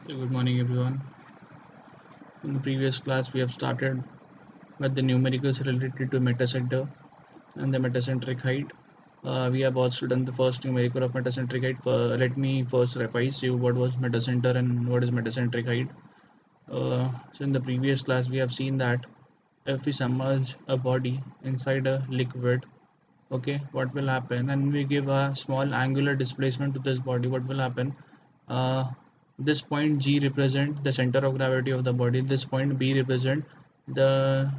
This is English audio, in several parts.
Good morning, everyone. In the previous class, we have started with the numericals related to metacenter and the metacentric height. We have also done the first numerical of metacentric height. Let me first revise you what was metacenter and what is metacentric height. So in the previous class, we have seen that if we submerge a body inside a liquid, okay, what will happen? And we give a small angular displacement to this body. What will happen? uh, this point G represent the center of gravity of the body. This point B represent the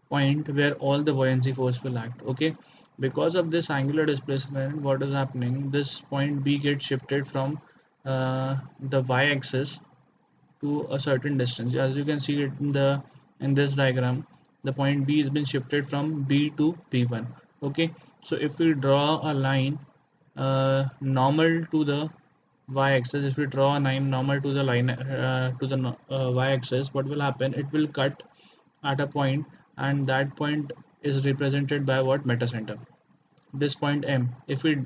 point where all the buoyancy force will act. Okay, because of this angular displacement, what is happening? This point B gets shifted from the y-axis to a certain distance. As you can see it in this diagram, the point B has been shifted from B to B1. Okay, so if we draw a line normal to the y-axis, if we draw a line normal to the line to the y-axis, what will happen? It will cut at a point, and that point is represented by what? Metacenter. This point M. If we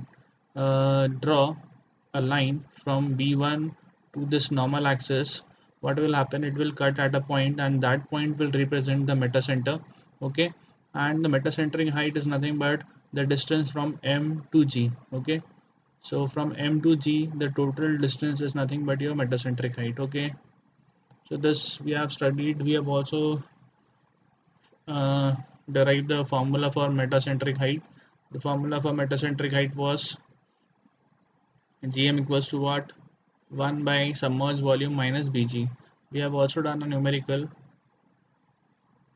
draw a line from B1 to this normal axis, what will happen? It will cut at a point, and that point will represent the metacenter. Okay, and the metacentric height is nothing but the distance from M to G. Okay, so from M to G, the total distance is nothing but your metacentric height. Okay, so this we have studied. We have also uh, derived the formula for metacentric height. The formula for metacentric height was Gm equals to what? 1 by submerged volume minus Bg. We have also done a numerical,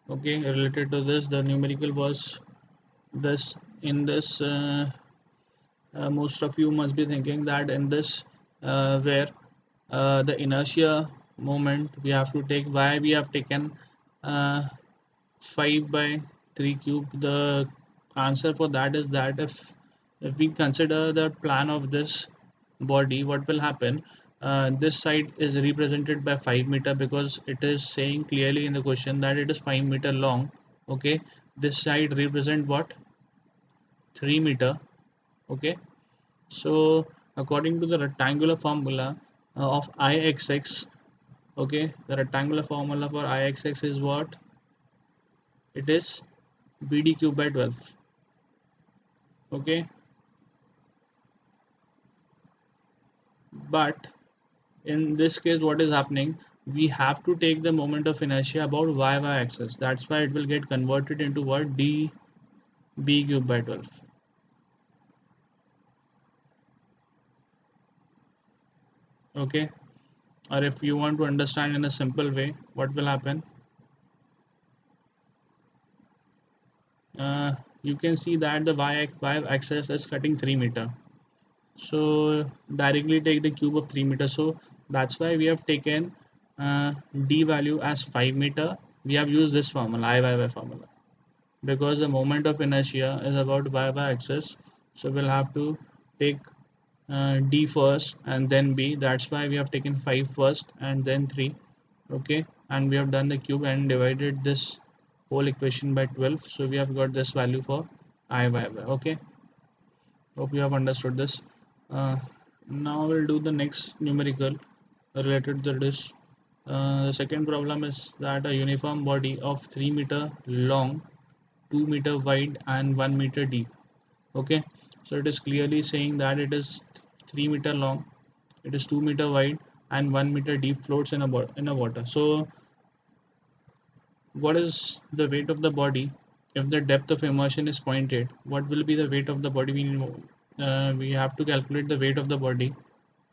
okay, related to this. The numerical was this. In this, most of you must be thinking that in this, where the inertia moment we have to take, why we have taken uh, 5 by 3 cube. The answer for that is that if we consider the plan of this body, what will happen? This side is represented by 5 meter because it is saying clearly in the question that it is 5 meter long. Okay, this side represent what? 3 meter. Okay, so according to the rectangular formula of Ixx, okay, the rectangular formula for Ixx is what? It is BD cube by 12. Okay, but in this case, what is happening? We have to take the moment of inertia about y axis. That's why it will get converted into what? DB cube by 12. Okay, or if you want to understand in a simple way, what will happen? You can see that the y axis is cutting 3 meter. So directly take the cube of 3 meter. So that's why we have taken d value as 5 meter. We have used this formula, Iyy formula, because the moment of inertia is about y axis. So we'll have to take d first and then b. That's why we have taken 5 first and then 3. Okay, and we have done the cube and divided this whole equation by 12. So we have got this value for Iyy. Okay, hope you have understood this. uh, Now we'll do the next numerical related to this. The second problem is that a uniform body of 3 meter long, 2 meter wide and 1 meter deep. Okay, so it is clearly saying that it is 3 meter long, it is 2 meter wide and 1 meter deep, floats in a water. So what is the weight of the body if the depth of immersion is 0.8? What will be the weight of the body? We have to calculate the weight of the body.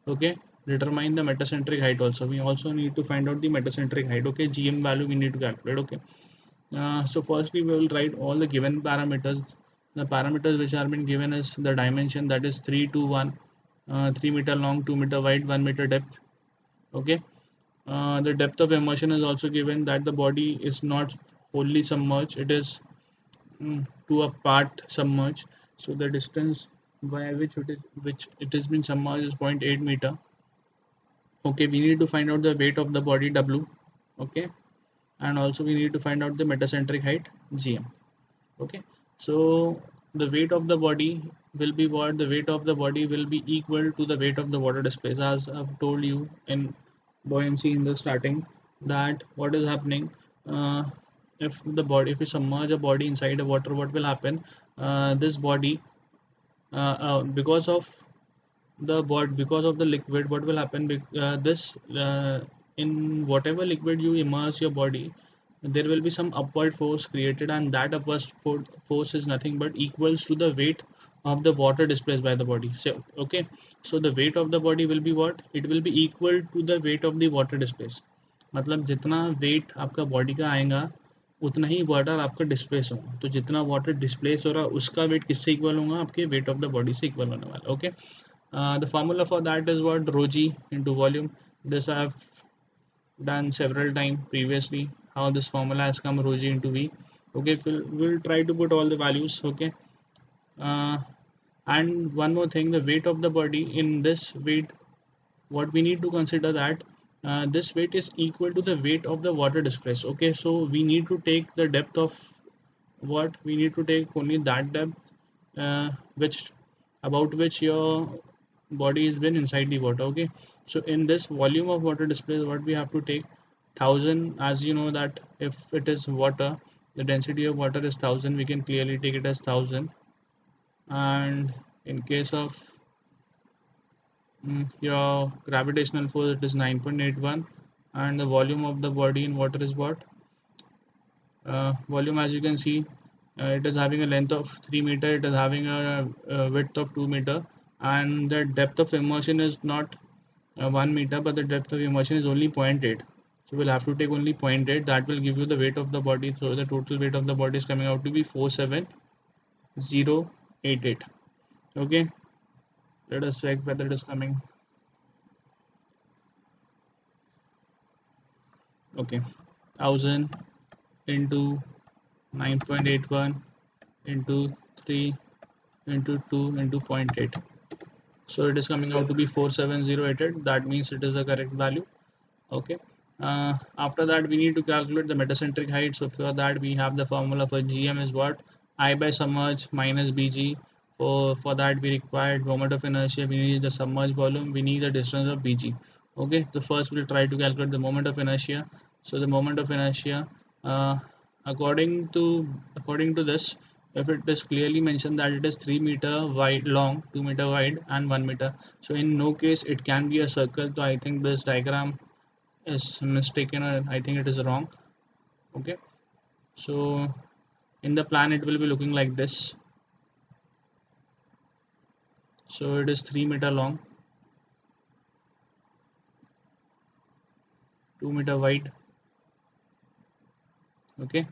Okay, determine the metacentric height also. We also need to find out the metacentric height. Okay, gm value we need to calculate. Okay, so firstly we will write all the given parameters. The parameters which are been given is the dimension, that is 3 to 1, 3 meter long, 2 meter wide, 1 meter depth. Okay, the depth of immersion is also given, that the body is not wholly submerged, it is to a part submerged. So the distance by which it has been submerged is 0.8 meter. Okay, we need to find out the weight of the body W. Okay, and also we need to find out the metacentric height gm. Okay, so the weight of the body will be what? The weight of the body will be equal to the weight of the water displaced, as I've told you in buoyancy in the starting, that what is happening, uh, if you submerge a body inside a water, what will happen, this body, because of because of the liquid, what will happen, this in whatever liquid you immerse your body, there will be some upward force created, and that upward force is nothing but equals to the weight of the water displaced by the body. So okay, so the weight of the body will be what, it will be equal to the weight of the water displaced. मतलब जितना wait आपका body का आएगा उतना ही water आपका displace होगा, तो जितना वाटर डिस्प्लेस हो रहा है उसका वेट किससे इक्वल होगा, आपके वेट ऑफ द बॉडी से इक्वल होने वाला. Okay, the formula for that is what, rho g into volume. This I have done several times previously, how this formula has come, rho g into v. Okay, we'll try to put all the values. Okay, uh, and one more thing, the weight of the body, in this weight what we need to consider that this weight is equal to the weight of the water displaced. Okay, so we need to take the depth of, what we need to take only that depth which about which your body has been inside the water. Okay, so in this volume of water displaced, what we have to take 1000, as you know that if it is water, the density of water is 1000, we can clearly take it as 1000. And in case of your gravitational force, it is 9.81, and the volume of the body in water is what, volume, as you can see, it is having a length of 3 meter, it is having a width of 2 meter, and the depth of immersion is not 1 meter, but the depth of immersion is only 0.8. So we'll have to take only 0.8, that will give you the weight of the body. So the total weight of the body is coming out to be 47088. Okay, let us check whether it is coming. Okay, 1000 into 9.81 into 3 into 2 into 0.8. So it is coming out to be 47088. That means it is the correct value. Okay. After that, we need to calculate the metacentric height. So for that, we have the formula for GM is what, I by submerged minus BG. For that, we required moment of inertia. We need the submerged volume. We need the distance of BG. Okay. So first, we'll try to calculate the moment of inertia. So the moment of inertia, according to this, if it is clearly mentioned that it is 3 meter wide long, 2 meter wide, and 1 meter, so in no case it can be a circle. So I think this diagram is mistaken, or I think it is wrong. Okay, so in the plan it will be looking like this. So it is 3 meter long, 2 meter wide. Okay,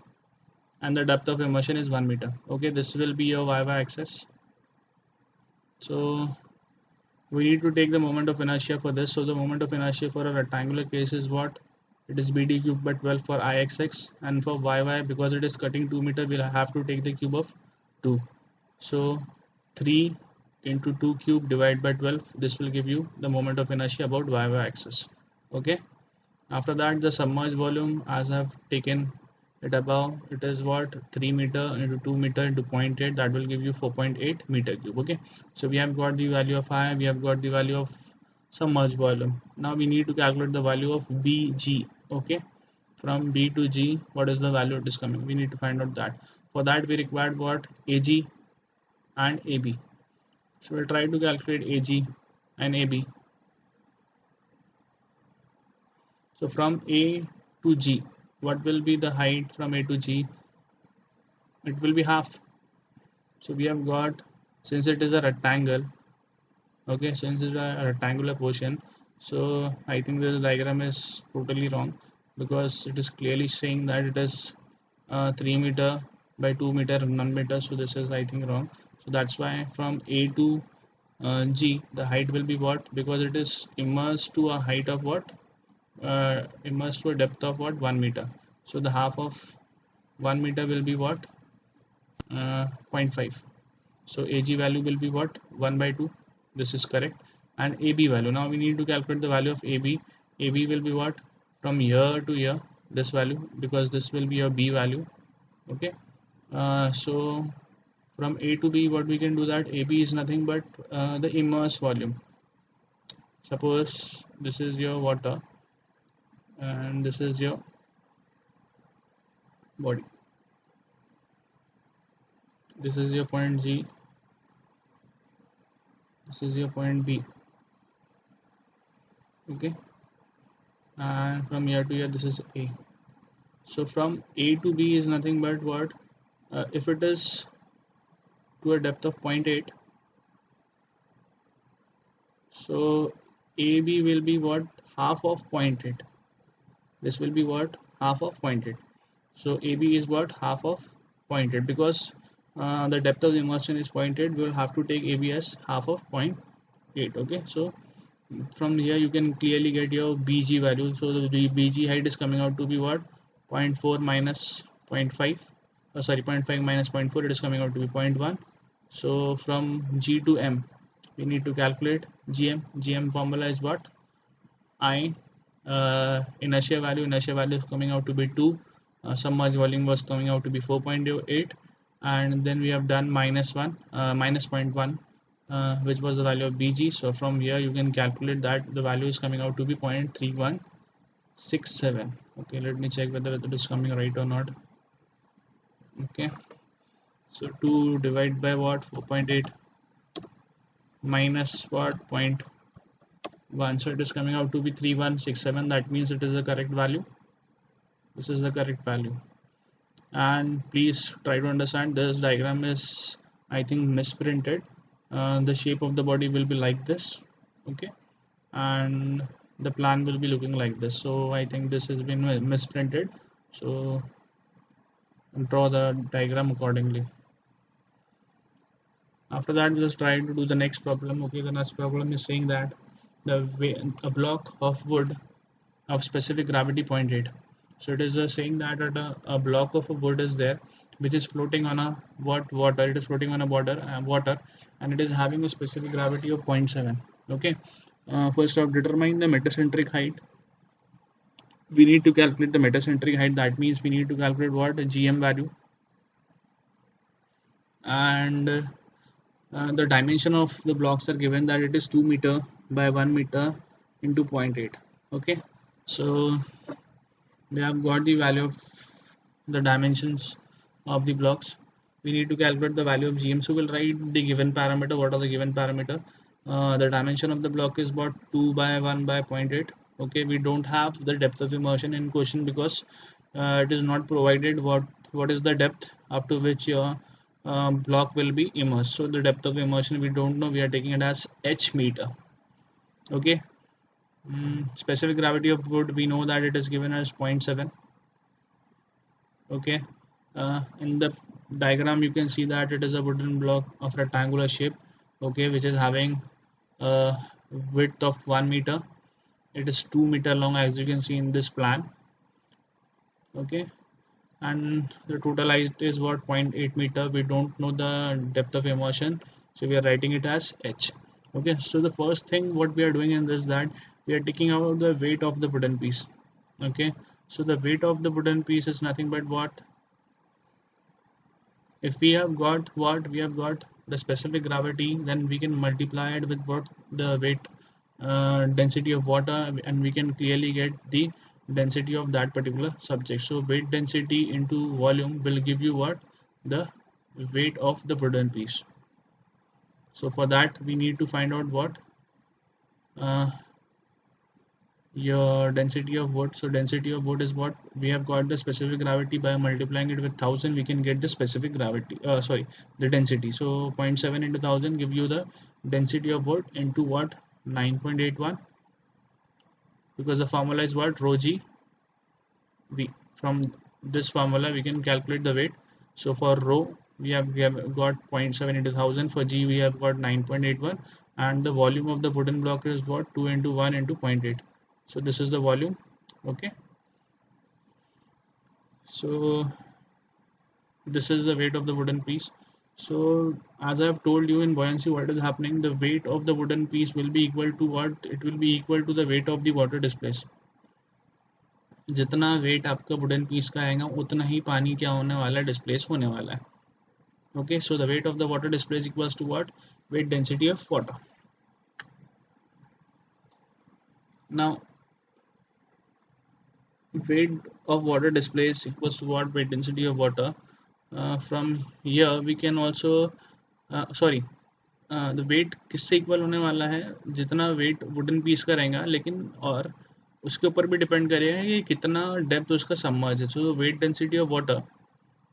and the depth of immersion is 1 meter. Okay, this will be your y axis. So we need to take the moment of inertia for this. So the moment of inertia for a rectangular case is what, it is BD cube by 12 for IXX, and for YY, because it is cutting 2 meter, we'll have to take the cube of 2. So 3 into 2 cube divided by 12, this will give you the moment of inertia about YY axis. Okay, after that, the submerged volume, as I've taken it above, it is what, 3 meter into 2 meter into 0.8, that will give you 4.8 meter cube. Okay, so we have got the value of I, we have got the value of submerged volume. Now we need to calculate the value of BG. Okay, from B to G, what is the value it is coming, we need to find out that. For that, we required what, AG and AB. So we'll try to calculate AG and AB. So from A to G, what will be the height from A to G? It will be half. So we have got, since it is a rectangle, okay, since it's a rectangular portion, so I think this diagram is totally wrong, because it is clearly saying that it is 3 meter by 2 meter and 1 meter. So this is, I think, wrong. So that's why from A to G, the height will be what, because it is immersed to a height of what, immersed to a depth of what, 1 meter. So the half of 1 meter will be what, 0.5. So AG value will be what, 1 by 2. This is correct. And AB value, now we need to calculate the value of AB. AB will be what, from here to here, this value, because this will be your B value. Okay, so from A to B, what we can do, that AB is nothing but the immersed volume. Suppose this is your water, and this is your body. This is your point G, this is your point B. Okay, and from here to here this is A. So from A to B is nothing but what, if it is to a depth of 0.8, so AB will be what, half of 0.8. This will be what, half of 0.8. So AB is what, half of 0.8, because the depth of the immersion is 0.8, we will have to take AB as half of 0.8. Okay, so from here you can clearly get your BG value. So the BG height is coming out to be what, 0.4 minus 0.5, sorry, 0.5 minus 0.4, it is coming out to be 0.1. So from G to M we need to calculate GM. GM formula is what, I, inertia value is coming out to be 2, submerged volume was coming out to be 4.8, and then we have done minus 1, minus 0.1, which was the value of BG. So from here you can calculate that the value is coming out to be 0.3167. Okay, let me check whether it is coming right or not. Okay, so 2 divided by what, 4.8 minus what, 0.1, so it is coming out to be 3167. That means it is the correct value. This is the correct value. And please try to understand, this diagram is, I think, misprinted. The shape of the body will be like this. Okay, and the plan will be looking like this. So I think this has been misprinted, so draw the diagram accordingly. After that, just try to do the next problem. Okay, the next problem is saying that a block of wood of specific gravity 0.8. So it is saying that a block of a wood is there which is floating on a water. It is floating on a water, and it is having a specific gravity of 0.7. Okay, first off, determine the metacentric height. We need to calculate the metacentric height. That means we need to calculate what, a GM value, and the dimension of the blocks are given that it is 2 meter by 1 meter into 0.8. Okay, so we have got the value of the dimensions of the blocks. We need to calculate the value of GM. So we'll write the given parameter. What are the given parameter? The dimension of the block is about 2 by 1 by 0.8. Okay, we don't have the depth of immersion in question because it is not provided what is the depth up to which your block will be immersed. So the depth of immersion we don't know. We are taking it as H meter. Okay, specific gravity of wood, we know that it is given as 0.7. Okay, in the diagram you can see that it is a wooden block of rectangular shape. Okay, which is having a width of 1 meter. It is 2 meter long, as you can see in this plan. Okay, and the total height is what, 0.8 meter. We don't know the depth of immersion, so we are writing it as H. Okay, so the first thing what we are doing in this, that we are taking out the weight of the wooden piece. Okay, so the weight of the wooden piece is nothing but what, if we have got the specific gravity, then we can multiply it with what, the weight density of water, and we can clearly get the density of that particular subject. So weight density into volume will give you what, the weight of the wooden piece. So for that we need to find out what, your density of wood. So density of wood is what, we have got the specific gravity, by multiplying it with 1000 we can get the specific gravity, the density. So 0.7 into 1000 give you the density of wood into what, 9.81, because the formula is what, rho g v. From this formula we can calculate the weight. So for rho we have got 0.7 into 1000, for g we have got 9.81, and the volume of the wooden block is what, 2 into 1 into 0.8. So this is the volume. Okay, so this is the weight of the wooden piece. So as I have told you, in buoyancy what is happening, the weight of the wooden piece will be equal to what, it will be equal to the weight of the water displaced. जितना weight आपका wooden piece का आएगा उतना ही पानी क्या होने वाला है, displace होने वाला है. Okay, so the weight of the water displaced equals to what, weight density of water. Now weight of water displaced equals to what weight density of water. From here we can also sorry the weight किससे equal होने वाला है, जितना wait wooden piece का रहेगा, लेकिन और उसके ऊपर भी डिपेंड करेगा कि कितना डेप्थ उसका सबमर्ज है. So weight density of water,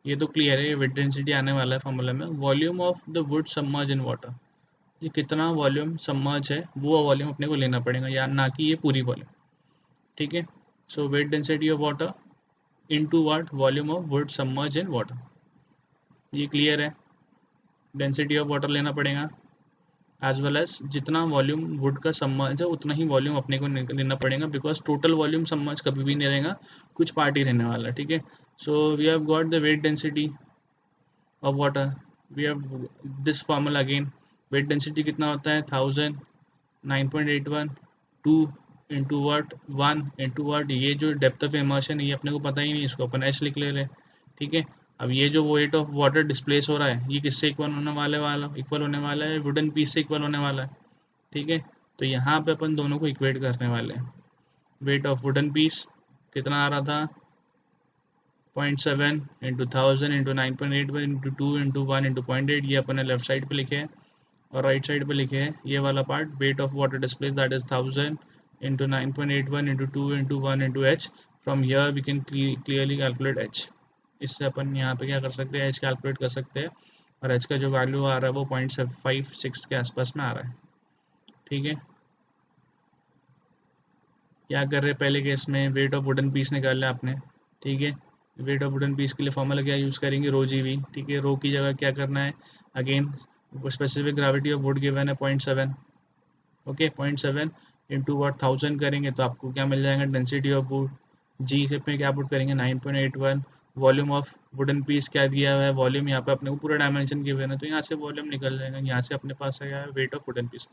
ये तो क्लियर है, वेट डेंसिटी आने वाला है फॉर्मूला में. Volume of the wood submerge in water, ये कितना वॉल्यूम सबमर्ज है वो वॉल्यूम अपने को लेना पड़ेगा, या ना कि ये पूरी वॉल्यूम. ठीक है. So weight density of water into what, volume of wood submerge in water. ये क्लियर है. डेंसिटी ऑफ वाटर लेना पड़ेगा एज वेल एज जितना वॉल्यूम वुड का सबमर्ज है उतना ही वॉल्यूम अपने को लेना पड़ेगा, बिकॉज टोटल वॉल्यूम सबमर्ज कभी भी नहीं रहेगा, कुछ पार्ट ही रहने वाला है. ठीक है. So we have got the weight density of water. We have this formula again. Weight density कितना होता है, 1000, 9.81, 2 इंटू वाट, 1 इंटू वाट. ये जो डेप्थ ऑफ इमर्शन है ये अपने को पता ही नहीं, इसको अपन एच लिख ले रहे. ठीक है. अब ये जो वेट ऑफ वाटर डिस्प्लेस हो रहा है ये किससे इक्वल होने वाला है, वुडन पीस से इक्वल होने वाला है. ठीक है. तो यहाँ पे अपन दोनों को इक्वेट करने वाले हैं. वेट ऑफ वुडन पीस कितना आ रहा था, 0.7 into 1000 into 9.81 into 2 into 1 into 0.8. ये अपन ने लेफ्ट साइड पे लिखे हैं, और राइट साइड पे लिखे हैं ये वाला part, weight of water displace that is 1000 into 9.81 into 2 into 1 into H. From here we can clearly calculate H. इससे अपन यहाँ पे क्या कर सकते हैं, एच कैलकुलेट कर सकते हैं, और एच का जो वैल्यू आ रहा है वो 0.56 के आसपास में आ रहा है. ठीक है. क्या कर रहे हैं पहले केस में, वेट ऑफ वुडन पीस निकाल लिया आपने. ठीक है. वेट ऑफ वुडन पीस के लिए फॉर्मूला क्या यूज़ करेंगे, रो जी वी. ठीक है. रो की जगह क्या करना है, again specific gravity of would given है 0.7. ओके. 0.7 इंटू वाट 1000 करेंगे तो आपको क्या मिल जाएगा, डेंसिटी ऑफ वुड. जी से पे क्या पुट करेंगे, 9.81. वॉल्यूम ऑफ वुडन पीस क्या दिया हुआ है, वॉल्यूम यहाँ पे अपने को पूरा डायमेंशन गिवन है, तो यहाँ से वॉल्यूम निकल जाएगा. यहाँ से अपने पास आया है weight of wooden piece.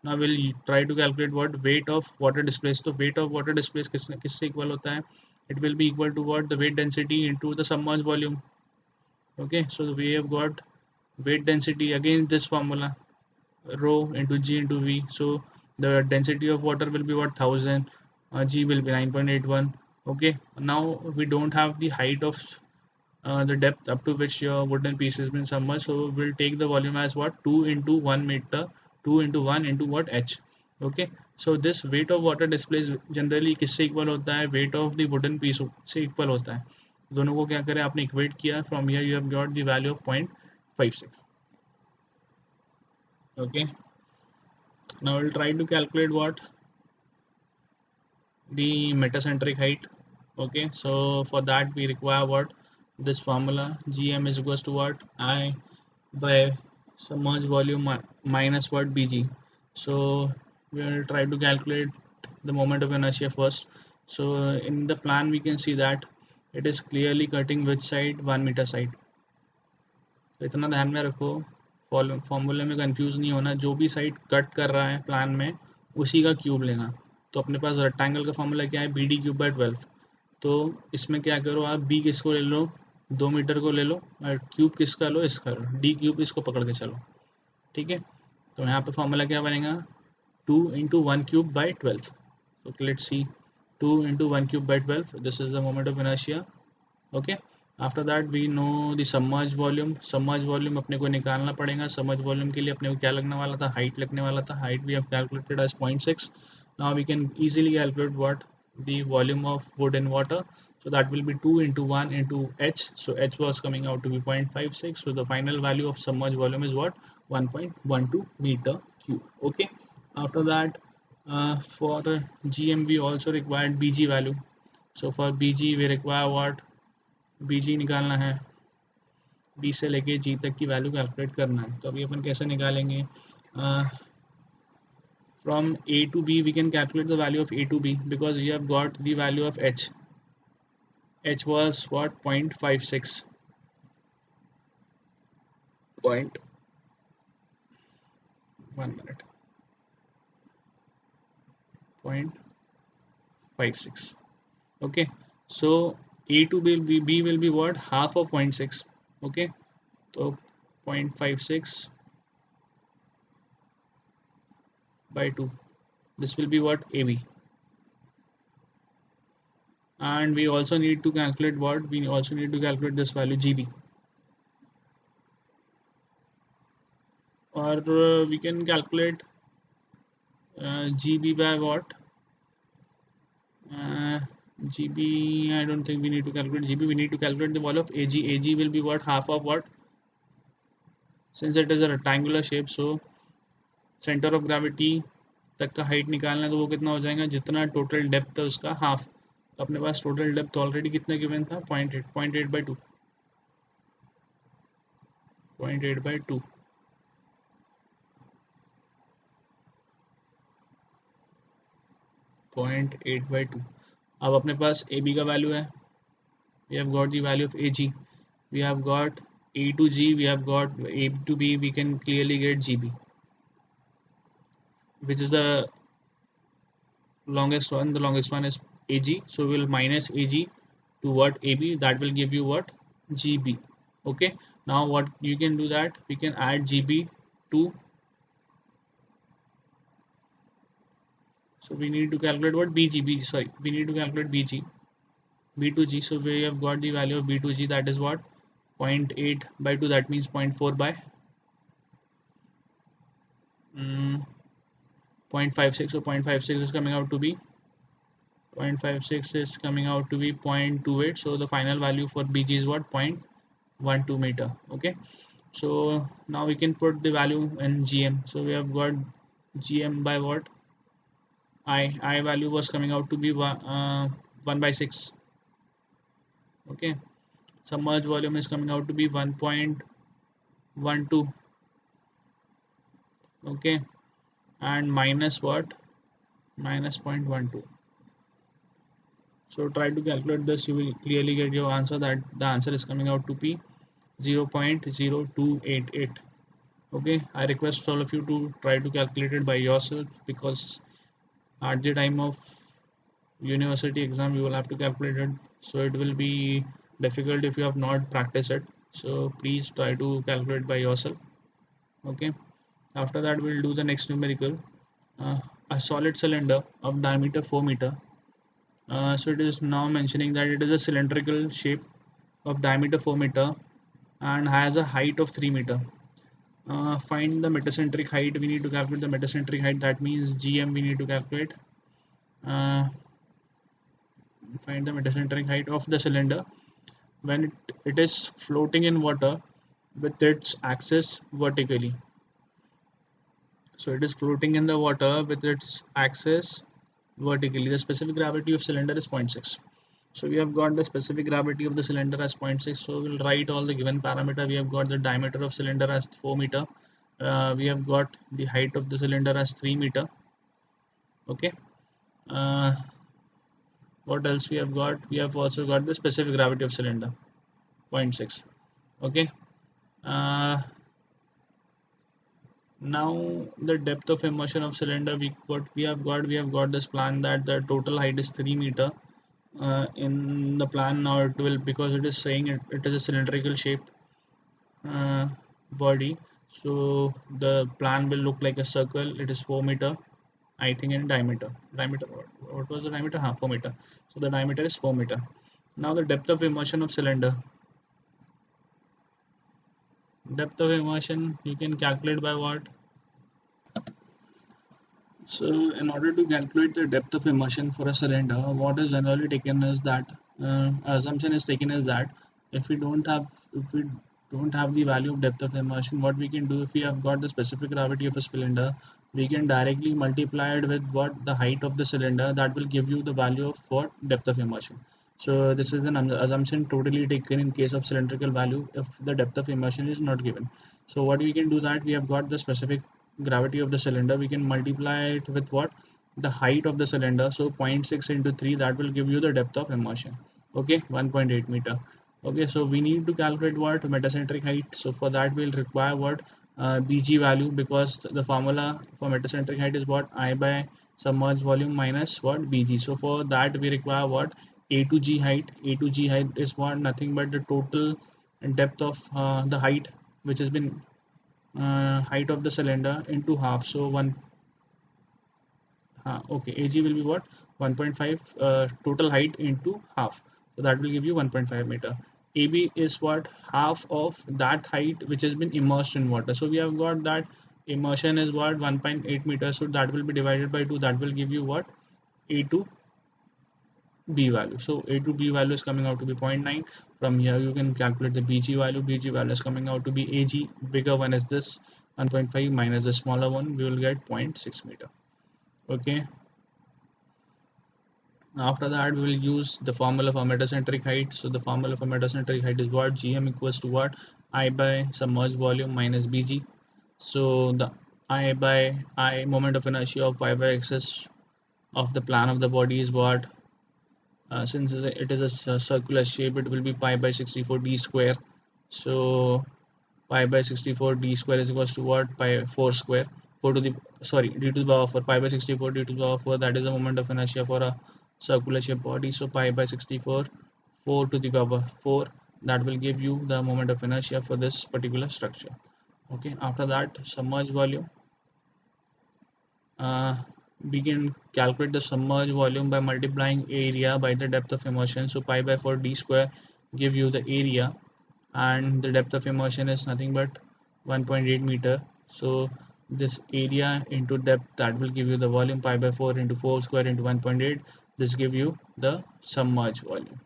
Now will try to calculate what weight of water displace. तो वेट ऑफ वाटर डिस्प्लेस किससे इक्वल होता है, it will be equal to what, the weight density into the submerge volume. Okay. So we have got weight density again this formula, rho into g into v. So the density of water will be what, 1000, g will be 9.81. Okay. Now we don't have the height of the depth up to which your wooden piece has been submerged, so we'll take the volume as what, 2 into 1 meter, 2 into 1 into what, h. Okay. So this weight of water displays generally किससे equal होता है, weight of the wooden piece से equal होता है. दोनों को क्या करें, आपने इक्वेट किया. From here you have got the value of 0.56. Okay. Now we'll try to calculate what, the metacentric height. Okay. So for that we require what, this formula, gm is equals to what, I by submerged volume minus what, bg. So we will try to calculate the moment of inertia first. So in the plan we can see that it is clearly cutting which side, 1 meter side. तो इतना ध्यान में रखो, फॉर्मूले में confuse नहीं होना. जो भी साइड कट कर रहा है प्लान में उसी का क्यूब लेना. तो अपने पास रेक्टेंगल का फॉर्मूला क्या है, बी डी क्यूब बाई 12. तो इसमें क्या करो आप, बी किसको ले लो, 2 मीटर को ले लो, और क्यूब किसका लो, इसका लो, डी क्यूब इसको पकड़ के चलो. ठीक है. तो यहाँ पे फॉर्मूला क्या बनेगा, 2 इंटू 1 क्यूब बाई 12. तो let's see, 2 into 1 cube by 12, this is the moment of inertia. Okay. After that we know the submerge volume. Submerge volume अपने को निकालना पड़ेगा. सबमर्ज वॉल्यूम के लिए अपने को क्या लगने वाला था, हाइट लगने वाला था. Height we have calculated as 0.6. Now we can easily calculate what, the volume of wood in water. So that will be 2 into 1 into h. So h was coming out to be 0.56. So the final value of submerged volume is what, 1.12 meter cube. Okay. After that, for the gm we also required bg value. So for bg we require what, bg निकालना है, b से लेके g तक की value calculate करना है. तो अभी अपन कैसे निकालेंगे, from a to b we can calculate the value of a to b, because we have got the value of h. H was what, 0.56. Point 1 minute. 0.56. Okay. So a to b will be what, half of 0.6. Okay. So 0.56 by 2. This will be what, AB. and we also need to calculate what? We also need to calculate this value GB, or we can calculate GB by what? uh, GB, I don't think we need to calculate GB, we need to calculate the value of AG. AG will be what? Half of what? Since it is a rectangular shape, so centre of gravity तक का height निकालना है, तो वो कितना हो जाएगा? जितना टोटल डेप्थ है उसका हाफ। तो अपने पास टोटल डेप्थ ऑलरेडी कितना गिवन था? 0.8 बाई टू 0.8/2। अब अपने पास ए बी का वैल्यू है, we have got the value of AG, we have got A to G, we have got A to B, we can clearly get GB, which is the longest one. The longest one is AG, so we'll minus AG to what? AB, that will give you what? GB. Okay, now what you can do, that we can add GB to, so we need to calculate what? BG, sorry, we need to calculate BG, B to G. So we have got the value of B to G, that is what? 0.8/2, that means 0.4 by 0.56. So 0.56 is coming out to be 0.56 is coming out to be 0.28. So the final value for BG is what? 0.12 meter. Okay, so now we can put the value in GM. So we have got GM by what? I value was coming out to be 1/6. Okay, submerged volume is coming out to be 1.12. Okay, and minus what? Minus 0.12. So try to calculate this, you will clearly get your answer, that the answer is coming out to be 0.0288. Okay, I request all of you to try to calculate it by yourself, because at the time of university exam you will have to calculate it, so it will be difficult if you have not practiced it. So please try to calculate by yourself. Okay, after that we'll do the next numerical. A solid cylinder of diameter 4 meter. So it is now mentioning that it is a cylindrical shape of diameter 4 meter and has a height of 3 meter. Find the metacentric height. We need to calculate the metacentric height, that means GM we need to calculate. Find the metacentric height of the cylinder when it is floating in water with its axis vertically. So it is floating in the water with its axis vertically. The specific gravity of cylinder is 0.6. So we have got the specific gravity of the cylinder as 0.6. So we'll write all the given parameter. We have got the diameter of cylinder as 4 meter. We have got the height of the cylinder as 3 meter. Okay. What else we have got? We have also got the specific gravity of cylinder, 0.6. Okay. Now the depth of immersion of cylinder, we have got this plan that the total height is 3 meter. In the plan now it will, because it is saying it is a cylindrical shape body, so the plan will look like a circle. It is 4 meter, I think, in diameter. What was the diameter? 4 meter. So the diameter is 4 meter. Now the depth of immersion of cylinder. Depth of immersion you can calculate by what? So in order to calculate the depth of immersion for a cylinder, what is generally taken is that assumption is taken is that if we don't have the value of depth of immersion, what we can do, if we have got the specific gravity of a cylinder, we can directly multiply it with what? The height of the cylinder. That will give you the value of what? Depth of immersion. So this is an assumption totally taken in case of cylindrical value if the depth of immersion is not given. So what we can do, that we have got the specific gravity of the cylinder, we can multiply it with what? The height of the cylinder. So 0.6 into 3, that will give you the depth of immersion. Okay, 1.8 meter. Okay, so we need to calculate what? Metacentric height. So for that we'll require what? BG value, because the formula for metacentric height is what? I by submerged volume minus what? BG. So for that we require what? A to G height. A to G height is what? Nothing but the total depth of the height which has been height of the cylinder into half. So Okay, AG will be what? 1.5 total height into half. So that will give you 1.5 meter. AB is what? Half of that height which has been immersed in water. So we have got that immersion is what? 1.8 meters. So that will be divided by 2. That will give you what? A to B value. So A to B value is coming out to be 0.9. From here you can calculate the BG value. BG value is coming out to be AG. Bigger one is this 1.5 minus the smaller one. We will get 0.6 meter. Okay. After that, we will use the formula for metacentric height. So the formula for metacentric height is what? GM equals to what? I by submerged volume minus BG. So the I by I moment of inertia of y by axis of the plan of the body is what? Since it is a circular shape, it will be pi by 64 d square. So pi by 64 d square is equals to what? Pi 4 square. 4 to the d to the power 4. Pi by 64 d to the power 4. That is the moment of inertia for a circular shape body. So pi by 64 4 to the power 4. That will give you the moment of inertia for this particular structure. Okay. After that, submerged volume. We can calculate the submerged volume by multiplying area by the depth of immersion. So pi by 4 d square give you the area, and the depth of immersion is nothing but 1.8 meter. So this area into depth, that will give you the volume. Pi by 4 into 4 square into 1.8, this give you the submerged volume.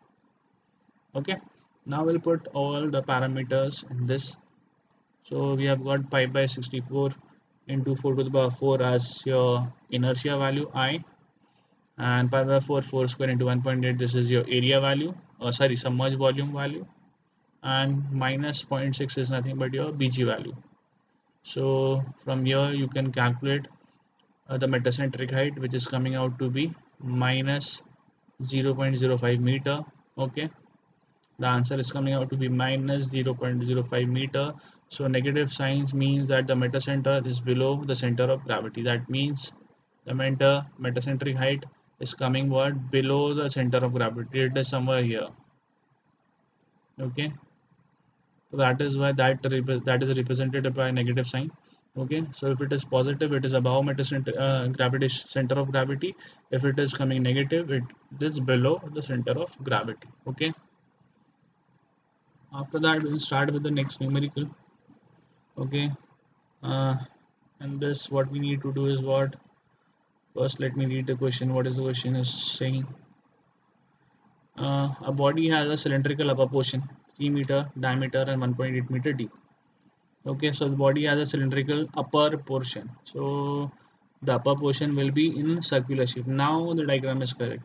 Okay, now we'll put all the parameters in this. So we have got pi by 64 into 4 to the power 4 as your inertia value I, and pi by 4 square into 1.8, this is your area value, sorry, submerged volume value, and minus 0.6 is nothing but your BG value. So from here you can calculate the metacentric height, which is coming out to be minus 0.05 meter. Okay, the answer is coming out to be minus 0.05 meter. So negative signs means that the metacenter is below the center of gravity. That means the metacentric height is coming what? Below the center of gravity. It is somewhere here. Okay, so that is why that is represented by a negative sign. Okay, so if it is positive, it is above gravity center of gravity. If it is coming negative, it is below the center of gravity. Okay, after that we'll start with the next numerical. Okay, and this what we need to do is what? First let me read the question. What is the question is saying? A body has a cylindrical upper portion, 3 meter diameter and 1.8 meter deep. Okay, so the body has a cylindrical upper portion. So the upper portion will be in circular shape. Now the diagram is correct.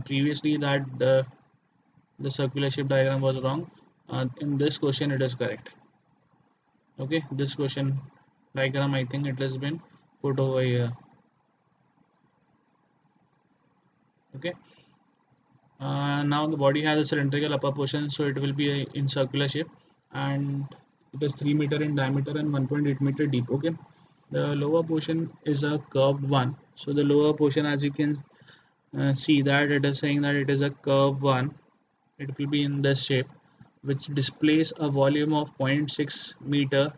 Previously that the circular shape diagram was wrong. In this question it is correct. Okay, this question diagram, I think it has been put over here. Okay, now the body has a cylindrical upper portion, so it will be in circular shape, and it is 3 meter in diameter and 1.8 meter deep. Okay, the lower portion is a curved one. So the lower portion, as you can see, that it is saying that it is a curved one. It will be in this shape, which displays a volume of 0.6 meter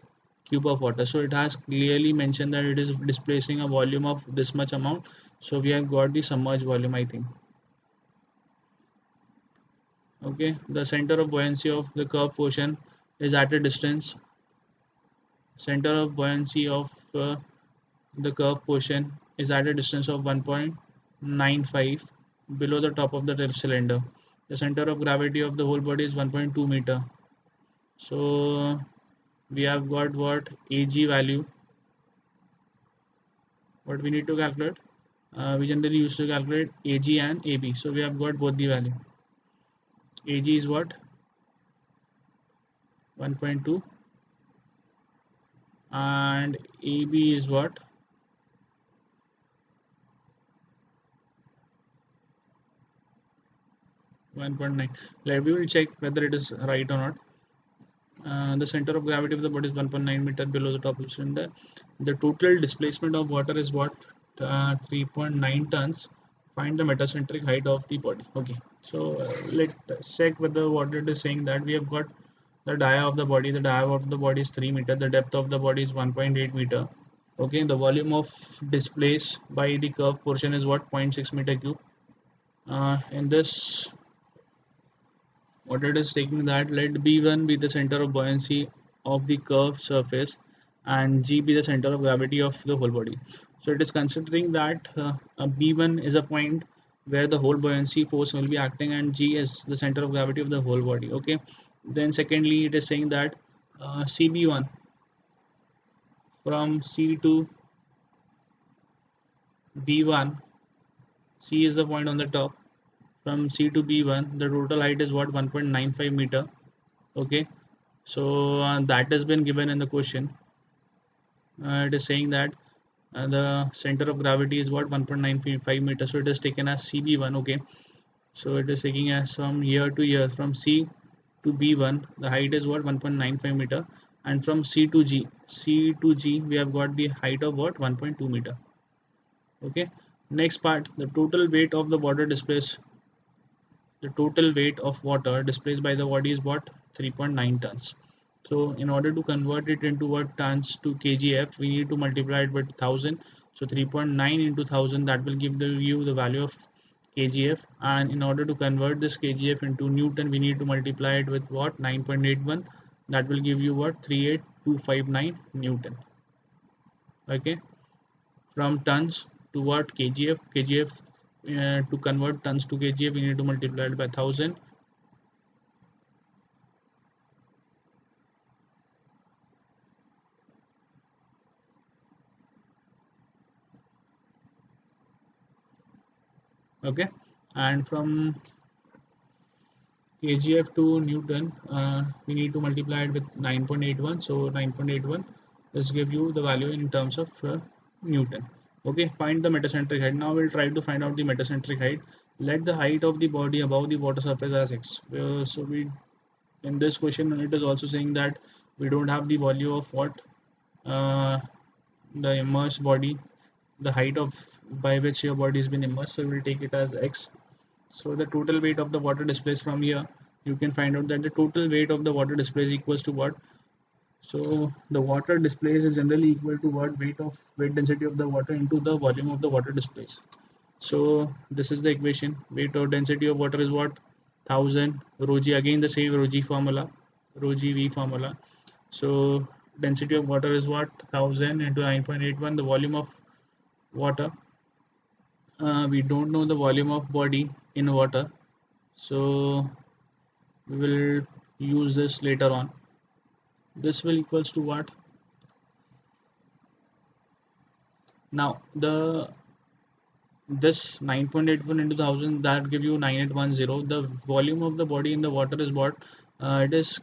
cube of water. So it has clearly mentioned that it is displacing a volume of this much amount. So we have got the submerged volume, I think. Okay, the center of buoyancy of the curved portion is at a distance. Center of buoyancy of the curved portion is at a distance of 1.95 below the top of the cylinder. The center of gravity of the whole body is 1.2 meter. So we have got what? AG value. What we need to calculate? We generally used to calculate AG and AB. So we have got both the value. AG is what? 1.2, and AB is what? 1.9. We will check whether it is right or not. The center of gravity of the body is 1.9 meter below the top of the cylinder. The total displacement of water is what? 3.9 tons. Find the metacentric height of the body. Okay, so let's check whether what it is saying. That we have got the dia of the body. The dia of the body is 3 meter. The depth of the body is 1.8 meter. Okay, the volume of displaced by the curved portion is what, 0.6 meter cube. In this, what it is taking, that let B1 be the center of buoyancy of the curved surface and G be the center of gravity of the whole body. So it is considering that B1 is a point where the whole buoyancy force will be acting, and G is the center of gravity of the whole body. Okay, then secondly it is saying that CB1 from C to B1, C is the point on the top. From C to B1, the total height is what, 1.95 meter. Okay, so that has been given in the question. It is saying that the center of gravity is what, 1.95 meters. So it is taken as CB1. Okay, so it is taking as from here to here, from C to B1, the height is what, 1.95 meter, and from C to G we have got the height of what, 1.2 meter. Okay, next part, the total weight of the water displaced. The total weight of water displaced by the body is what, 3.9 tons. So in order to convert it into what, tons to kgf, we need to multiply it with 1000. So 3.9 into 1000, that will give you the value of kgf, and in order to convert this kgf into newton, we need to multiply it with what, 9.81. That will give you what, 38259 newton. Okay, from tons to what, kgf, to convert tons to kgf, we need to multiply it by 1000. Okay, and from kgf to newton, we need to multiply it with 9.81. So 9.81, this give you the value in terms of newton. Okay, find the metacentric height. Now we'll try to find out the metacentric height. Let the height of the body above the water surface as x. So we, in this question, it is also saying that we don't have the value of what, uh, the immersed body, the height of by which your body has been immersed. So we'll take it as x. So the total weight of the water displaced, from here you can find out that the total weight of the water displaced equals to what. So the water displaced is generally equal to what, weight density of the water into the volume of the water displaced. So this is the equation. Weight or density of water is what, 1000 rho g, again the same rho g formula, rho g v formula. So density of water is what, 1000 into 9.81, the volume of water. We don't know the volume of body in water, so we will use this later on. This will equals to what, now the this 9.81 into 1000, that give you 9810. The volume of the body in the water is what, it is,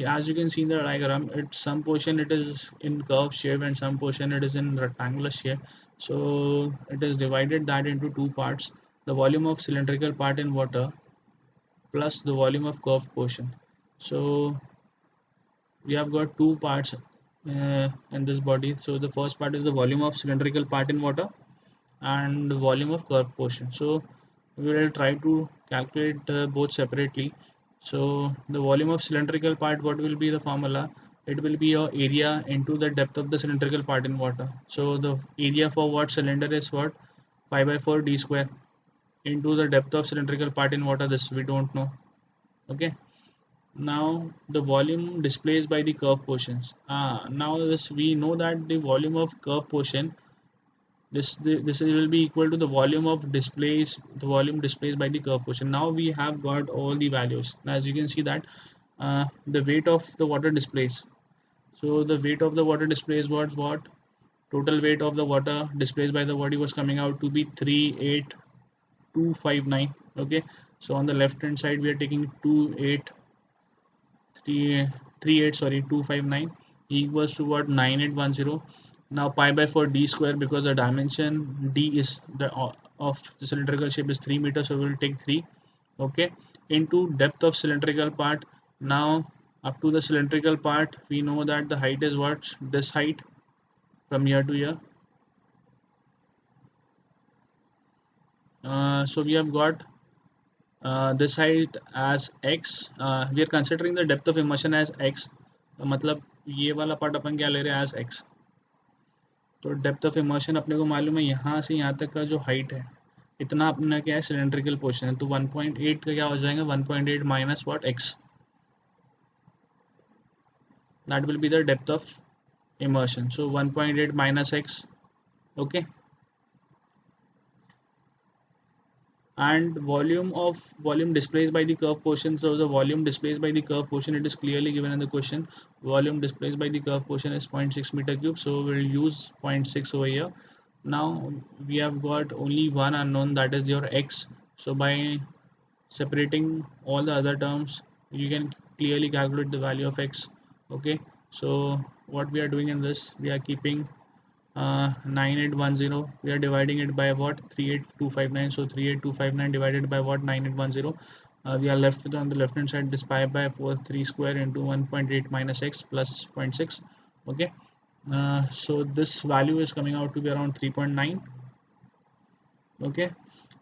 as you can see in the diagram, it's some portion it is in curve shape and some portion it is in rectangular shape. So it is divided that into two parts, the volume of cylindrical part in water plus the volume of curved portion. So we have got two parts in this body. So the first part is the volume of cylindrical part in water and the volume of curved portion. So we will try to calculate both separately. So the volume of cylindrical part, what will be the formula? It will be your area into the depth of the cylindrical part in water. So the area for what cylinder is what, pi by 4 d square into the depth of cylindrical part in water, this we don't know. Okay, now the volume displaced by the curved portions. Now this we know that the volume of curved portion, this will be equal to the volume of displaced by the curved portion. Now we have got all the values. Now as you can see that the weight of the water displaced. So the weight of the water displaced was what, total weight of the water displaced by the body was coming out to be 38259. Okay, so on the left hand side we are taking 259 equals to what, 9810. Now pi by 4 d square, because the dimension d is the of the cylindrical shape is 3 meters, so we will take 3. Okay, into depth of cylindrical part. Now up to the cylindrical part, we know that the height is what, this height from here to here. So we have got this height as x. We are considering the depth of immersion as x. मतलब ये वाला part अपन क्या ले रहे हैं as x. तो depth of immersion अपने को मालूम है, यहाँ से यहाँ तक का जो हाइट है इतना अपना क्या है, सिलेंड्रिकल पोर्शन है, तो 1.8 का क्या हो जाएगा, 1.8 minus what, x, that will be the depth of immersion. So 1.8 minus x, okay. And volume displaced by the curve portion. So the volume displaced by the curve portion, it is clearly given in the question. Volume displaced by the curve portion is 0.6 meter cube. So we'll use 0.6 over here. Now we have got only one unknown, that is your x. So by separating all the other terms, you can clearly calculate the value of x. Okay. So what we are doing in this, we are keeping 9810, we are dividing it by what, 38259. So 38259 divided by what, 9810. We are left with, on the left hand side, this pi by 4 3 square into 1.8 minus x plus 0.6. Okay. So this value is coming out to be around 3.9. okay.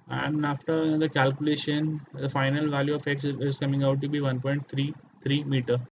And after the calculation, the final value of x is coming out to be 1.33 meter.